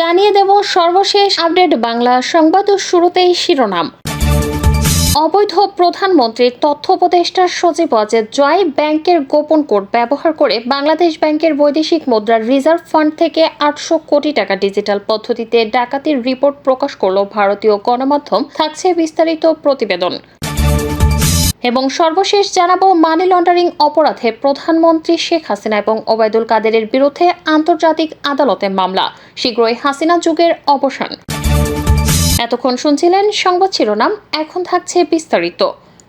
জানিয়ে দেব সর্বশেষ আপডেট বাংলা সংবাদ। শুরুতেই শিরোনাম। অবৈধ প্রধানমন্ত্রীর তথ্য উপদেষ্টা সচিব অজয় জয় ব্যাংকের গোপন কোড ব্যবহার করে বাংলাদেশ ব্যাংকের বৈদেশিক মুদ্রার রিজার্ভ ফান্ড থেকে ৮০০ কোটি টাকা ডিজিটাল পদ্ধতিতে ডাকাতির রিপোর্ট প্রকাশ করল ভারতীয় গণমাধ্যম। থাকছে বিস্তারিত প্রতিবেদন। এবং সর্বশেষ জানাবো, মানি লন্ডারিং অপরাধে প্রধানমন্ত্রী শেখ হাসিনা এবং ওবায়দুল কাদেরের বিরুদ্ধে আন্তর্জাতিক আদালতে মামলা, শীঘ্রই হাসিনা যুগের অবসান। এতক্ষণ শুনছিলেন সংবাদ শিরোনাম, এখন থাকছে বিস্তারিত।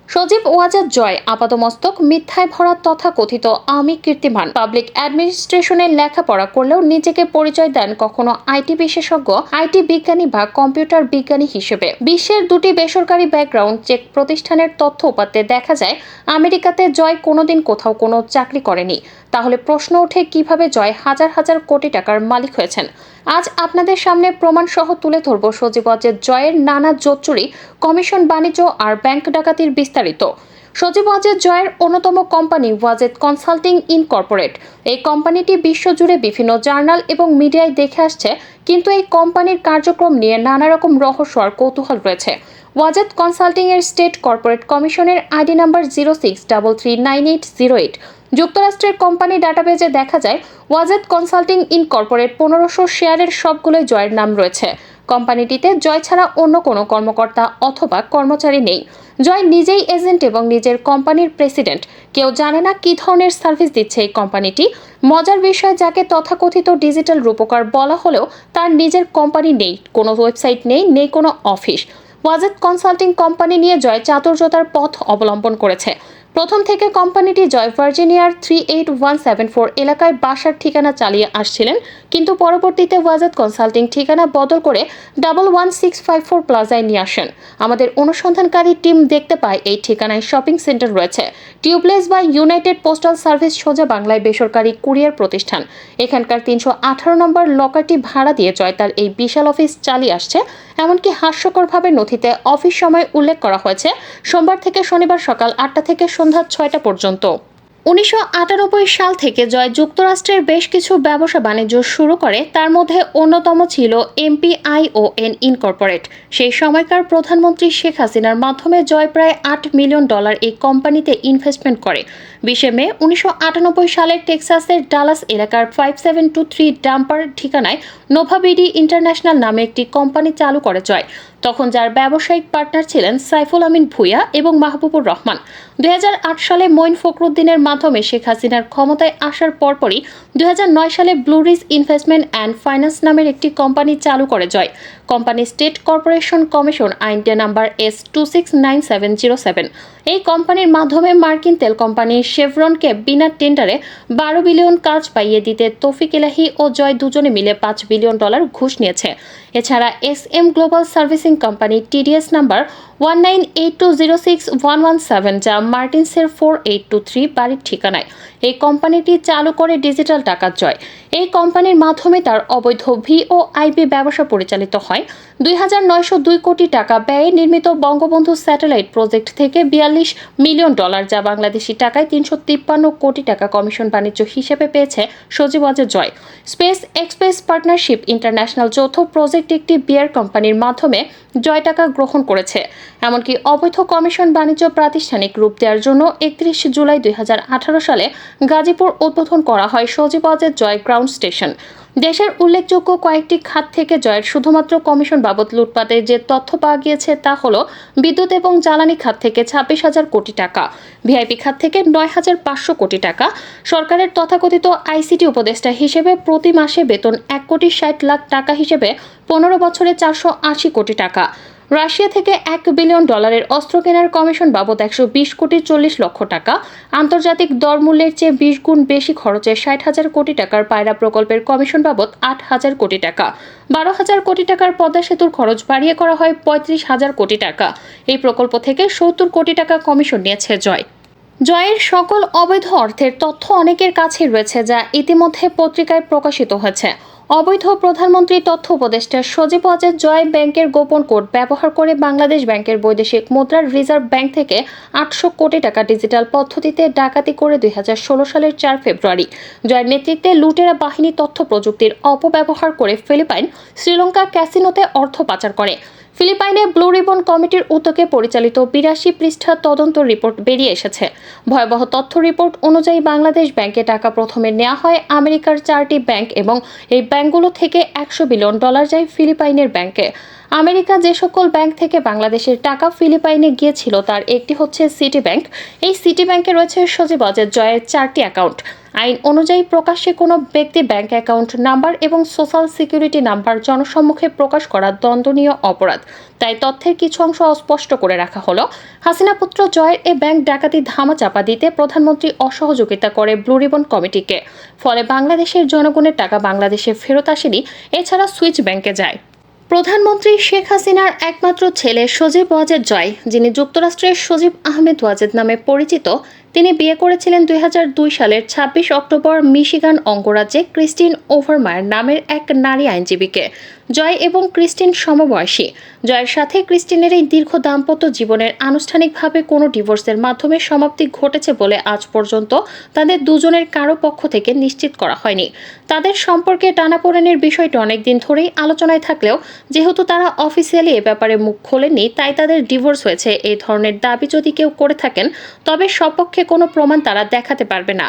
সচিব ওয়াজেদ জয় আপাতমস্তক মিথ্যায় ভরা তথাকথিত আওয়ামী কীর্তিমান। পাবলিক অ্যাডমিনিস্ট্রেশনে লেখাপড়া করলেও নিজেকে পরিচয় দেন কখনো আইটি বিশেষজ্ঞ, আইটি বিজ্ঞানী বা কম্পিউটার বিজ্ঞানী হিসেবে। বিশ্বের দুটি বেসরকারি ব্যাকগ্রাউন্ড চেক প্রতিষ্ঠানের তথ্য উপাত্তে দেখা যায় আমেরিকাতে জয় কোনোদিন কোথাও কোনো চাকরি করেনি। তাহলে প্রশ্ন ওঠে, কিভাবে জয় হাজার হাজার কোটি টাকার মালিক হয়েছেন? আজ আপনাদের সামনে প্রমাণ সহ তুলে ধরব সচিব অজয় জয়ের নানা জোচ্চুরি, কমিশন, বাণিজ্য আর ব্যাংক ডাকাতির বিস্তারিত। সচিব অজয় জয়ের অন্যতম কোম্পানি ওয়াজেদ কনসাল্টিং ইনকর্পোরেট। এই কোম্পানিটি বিশ্বজুড়ে বিভিন্ন জার্নাল এবং মিডিয়ায় দেখে আসছে, কিন্তু এই কোম্পানির কার্যক্রম নিয়ে নানা রকম রহস্য আর কৌতূহল রয়েছে। ওয়াজেদ কনসাল্টিং এর স্টেট কর্পোরেট কমিশনের আইডি নাম্বার 06339808। যুক্তরাষ্ট্রের কোম্পানি ডাটাবেজে দেখা যায় ওয়াজেদ কনসাল্টিং ইনকর্পোরেট 1500 শেয়ারের সবগুলোই জয়ের নাম রয়েছে। কোম্পানিটিতে জয় ছাড়া অন্য কোনো কর্মকর্তা অথবা কর্মচারী নেই। জয় নিজেই এজেন্ট এবং নিজের কোম্পানির প্রেসিডেন্ট। কেউ জানে না কী ধরনের সার্ভিস দিচ্ছে এই কোম্পানিটি। মজার বিষয়, যাকে তথাকথিত ডিজিটাল রূপকার বলা হলেও তার নিজের কোম্পানি নেই, কোনো ওয়েবসাইট নেই, নেই কোনো অফিস। ওয়াজেদ কনসাল্টিং কোম্পানি নিয়ে জয় চাতুর্যতার পথ অবলম্বন করেছে। প্রথম থেকে কোম্পানিটি জয় ভার্জিনিয়ার 38174 এলাকায় বাসার ঠিকানা চালিয়ে আসছিলেন, কিন্তু পরবর্তীতে ওয়াজেদ কনসাল্টিং ঠিকানা বদল করে 11654 প্লাজায় নিয়ে আসেন। আমাদের অনুসন্ধানকারী টিম দেখতে পায় এই ঠিকানায় শপিং সেন্টার রয়েছে, টিউবলেস বা ইউনাইটেড পোস্টাল সার্ভিস, সোজা বাংলায় বেসরকারি কুরিয়ার প্রতিষ্ঠান। এখানকার 318 নম্বর লকারটি ভাড়া দিয়ে জয় তার এই বিশাল অফিস চালিয়ে আসছে। এমনকি হাস্যকরভাবে নথিতে অফিস সময় উল্লেখ করা হয়েছে সোমবার থেকে শনিবার সকাল 8টা থেকে সন্ধ্যা 6টা পর্যন্ত। 1998 সাল থেকে জয় যুক্তরাষ্ট্রের বেশ কিছু ব্যবসা বাণিজ্য শুরু করে, তার মধ্যে অন্যতম ছিল MPION ইনকর্পোরেট। সেই সময়কার প্রধানমন্ত্রী শেখ হাসিনার মাধ্যমে জয় প্রায় $8 মিলিয়ন এই কোম্পানিতে ইনভেস্টমেন্ট করে। 20 মে 1998 সালের টেক্সাসের ডালাস এলাকার 5723 ডাম্পার ঠিকানায় নোভাবিডি ইন্টারন্যাশনাল নামে একটি কোম্পানি চালু করে জয়। তখন যার ব্যবসায়িক পার্টনার ছিলেন সাইফুল আমিন ভূঁইয়া এবং মাহবুবুর রহমান। 2008 সালে মঈন ফখরুদ্দিনের মাধ্যমে শেখ হাসিনার ক্ষমতায় আসার পরপরই 2009 সালে Blue Ridge Investment and Finance নামের একটি কোম্পানি চালু করে Joy. Company State Corporation Commission আইন নাম্বার S269707। এই কোম্পানির মাধ্যমে মার্কিন তেল কোম্পানি শেভরনকে বিনা টেন্ডারে 12 বিলিয়ন কাজ পাইয়ে দিতে তৌফিক এলাহি ও জয় দুজনে মিলে $5 বিলিয়ন ঘুষ নিয়েছে। এছাড়া SM global servicing company TDS number 1982061117, যা মার্টিনসের 4823 বাড়ির ঠিকানায়। এই কোম্পানিটি চালু করে ডিজিটাল ডাকাত জয়। এই কোম্পানির মাধ্যমে তার অবৈধ VOIP ব্যবসা পরিচালিত হয়। 2902 কোটি টাকা ব্যয়ে নির্মিত বঙ্গবন্ধু স্যাটেলাইট প্রজেক্ট থেকে $42 মিলিয়ন, যা বাংলাদেশি টাকায় 353 কোটি টাকা কমিশন বাণিজ্য হিসেবে পেয়েছে সচিব অজয় জয়। স্পেস এক্সপ্রেস পার্টনারশিপ ইন্টারন্যাশনাল যৌথ প্রজেক্ট একটি বিয়ার কোম্পানির মাধ্যমে জয় টাকা গ্রহণ করেছে। এমনকি অবৈধ কমিশন বাণিজ্য প্রাতিষ্ঠানিক রূপ দেওয়ার জন্য 31 জুলাই 2018 সালে গাজীপুর উদ্বোধন করা হয় সচিব অজয় জয় গ্রাউন্ড স্টেশন। দেশের উল্লেখযোগ্য কয়েকটি খাত থেকে জয়ের শুধুমাত্র কমিশন বাবদ লুটপাটের যে তথ্য পাওয়া গিয়েছে তা হল বিদ্যুৎ এবং জ্বালানি খাত থেকে 26,000 কোটি টাকা, ভিআইপি খাত থেকে 9,500 কোটি টাকা, সরকারের তথাকথিত ICT উপদেষ্টা হিসেবে প্রতি মাসে বেতন 1,60,00,000 টাকা হিসেবে 15 বছরে 480 কোটি টাকা, রাশিয়া থেকে $1 বিলিয়ন অস্ত্র কেনার কমিশন বাবদ 120,40,00,000 টাকা, আন্তর্জাতিক দর মূল্যের চেয়ে 20 গুণ বেশি খরচে 60,000 কোটি টাকার পায়রা প্রকল্পের কমিশন বাবদ 8,000 কোটি টাকা, 12,000 কোটি টাকার পদ্মা সেতুর খরচ বাড়িয়ে করা হয় 35,000 কোটি টাকা। এই প্রকল্প থেকে 70 কোটি টাকা কমিশন নিয়েছে জয়। জয়ের সকল অবৈধ অর্থের তথ্য অনেকের কাছে রয়েছে, যা ইতিমধ্যে পত্রিকায় প্রকাশিত হয়েছে। অবৈধ প্রধানমন্ত্রী তথ্য উপদেষ্টা সজীব ওয়াজেদ জয় ব্যাংকের গোপন কোড ব্যবহার করে বাংলাদেশ ব্যাংকের বৈদেশিক মুদ্রার রিজার্ভ ব্যাংক থেকে ৮০০ কোটি টাকা ডিজিটাল পদ্ধতিতে ডাকাতি করে ২০১৬ সালের ৪ ফেব্রুয়ারি জয়ের নেতৃত্বে লুটেরা বাহিনী তথ্য প্রযুক্তির অপব্যবহার করে ফিলিপাইন শ্রীলঙ্কা ক্যাসিনোতে অর্থ পাচার করে। ফিলিপাইনে ব্লু রিবন কমিটির উদ্যোগে পরিচালিত ৮২ পৃষ্ঠা তদন্ত রিপোর্ট বেরিয়ে এসেছে। ভয়াবহ তথ্য রিপোর্ট অনুযায়ী বাংলাদেশ ব্যাংকে টাকা প্রথমে নেওয়া হয় আমেরিকার 4টি ব্যাংক এবং এই ব্যাংকগুলো থেকে $100 বিলিয়ন যায় ফিলিপাইনের ব্যাংকে। আমেরিকা যে সকল ব্যাংক থেকে বাংলাদেশের টাকা ফিলিপাইনে গিয়েছিল তার একটি হচ্ছে সিটি ব্যাংক। এই সিটি ব্যাংকে রয়েছে সজীব ওয়াজেদ জয়ের 4টি অ্যাকাউন্ট। আইন অনুযায়ী প্রকাশ্যে কোনো ব্যক্তি ব্যাংক অ্যাকাউন্ট নাম্বার এবং সোশ্যাল সিকিউরিটি নাম্বার জনসম্মুখে প্রকাশ করা দণ্ডনীয় অপরাধ। তাই তথ্যের কিছু অংশ অস্পষ্ট করে রাখা হলো। হাসিনা পুত্র জয়ের এ ব্যাংক ডাকাতি ধামাচাপা দিতে প্রধানমন্ত্রী অসহযোগিতা করে ব্লু রিবন কমিটিকে। ফলে বাংলাদেশের জনগণের টাকা বাংলাদেশে ফেরত আসেনি, এছাড়া সুইচ ব্যাংকে যায়। প্রধানমন্ত্রী শেখ হাসিনার একমাত্র ছেলে সজীব ওয়াজেদ জয়, যিনি যুক্তরাষ্ট্রের সজীব আহমেদ ওয়াজেদ নামে পরিচিত, তিনি বিয়ে করেছিলেন ২০০২ সালের ২৬ অক্টোবর মিশিগান অঙ্গরাজ্যে ক্রিস্টিন ওভারমায়ার নামের এক নারী আইনজীবীকে। জয় এবং ক্রিস্টিন সমবয়সী। জয়ের সাথে ক্রিস্টিনের এই দীর্ঘ দাম্পত্য জীবনের আনুষ্ঠানিকভাবে কোনো ডিভোর্সের মাধ্যমে সমাপ্তি ঘটেছে বলে আজ পর্যন্ত তাদের দুজনের কারো পক্ষ থেকে নিশ্চিত করা হয়নি। তাদের সম্পর্কে টানাপোড়েনের বিষয়টি অনেকদিন ধরেই আলোচনায় থাকলেও যেহেতু তারা অফিসিয়ালি এ ব্যাপারে মুখ খোলেননি, তাই তাদের ডিভোর্স হয়েছে এই ধরনের দাবি যদি কেউ করে থাকেন তবে সপক্ষে কোনো প্রমাণ তারা দেখাতে পারবে না।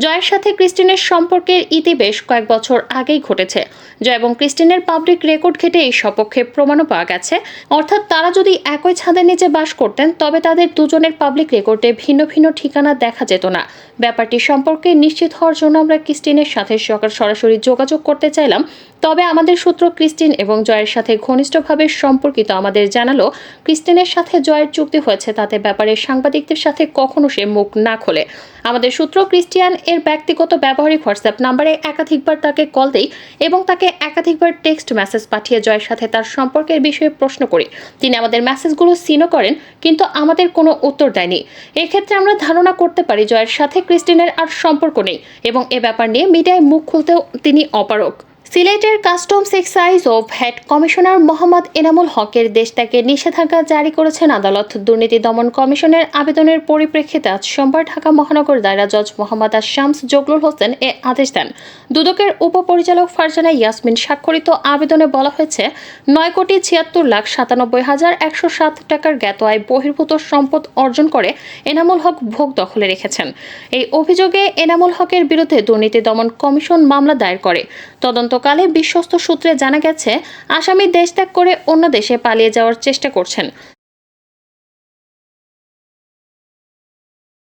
জয়ের সাথে ক্রিস্টিনের সম্পর্কের ইতি বেশ কয়েক বছর আগেই ঘটেছে। জয় এবং ক্রিস্টিনের পাবলিক রেকর্ড ঘেটে এই সপক্ষে প্রমাণও পাওয়া গেছে। অর্থাৎ তারা যদি একই ছাদের নিচে বাস করতেন তবে তাদের দুজনের পাবলিক রেকর্ডে ভিন্ন ভিন্ন ঠিকানা দেখা যেত না। ব্যাপারটি সম্পর্কে নিশ্চিত হওয়ার জন্য আমরা ক্রিস্টিনের সাথে সরাসরি যোগাযোগ করতে চাইলাম। তবে আমাদের সূত্র ক্রিস্টিন এবং জয়ের সাথে ঘনিষ্ঠভাবে সম্পর্কিত আমাদের জানালো, ক্রিস্টিনের সাথে জয়ের চুক্তি হয়েছে তাতে ব্যাপারে সাংবাদিকদের সাথে কখনো সে মুখ না খোলে। আমাদের সূত্র ক্রিস্টিয়ান এর ব্যক্তিগত ব্যবহারিক হোয়াটসঅ্যাপ নাম্বারে একাধিকবার তাকে কল দেই এবং তাকে একাধিকবার টেক্সট মেসেজ পাঠিয়ে জয়ের সাথে তার সম্পর্কের বিষয়ে প্রশ্ন করি। তিনি আমাদের মেসেজগুলো সিনও করেন, কিন্তু আমাদের কোনো উত্তর দেয়নি। এক্ষেত্রে আমরা ধারণা করতে পারি জয়ের সাথে ক্রিস্টিনের আর সম্পর্ক নেই এবং এ ব্যাপার নিয়ে মিডিয়ায় মুখ খুলতেও তিনি অপারগ। সিলেটের কাস্টমস এক্সাইজ ও ভ্যাট কমিশনার মোহাম্মদ এনামুল হকের দেশ ত্যাগে নিষেধাজ্ঞা জারি করেছেন আদালত। দুর্নীতি দমন কমিশনের আবেদনের পরিপ্রেক্ষিতে আজ সোমবার ঢাকা মহানগর দায়রা জজ মোহাম্মদ শামস জগলুল হোসেন এ আদেশ দেন। দুদকের উপপরিচালক ফারজানা ইয়াসমিন স্বাক্ষরিত আবেদনে বলা হয়েছে ৯,৭৬,৯৭,১০৭ টাকার জ্ঞাত আয় বহির্ভূত সম্পদ অর্জন করে এনামুল হক ভোগ দখলে রেখেছেন। এই অভিযোগে এনামুল হকের বিরুদ্ধে দুর্নীতি দমন কমিশন মামলা দায়ের করে। তদন্তকালে বিশ্বস্ত সূত্রে জানা গেছে আসামি দেশ ত্যাগ করে অন্য দেশে পালিয়ে যাওয়ার চেষ্টা করছেন।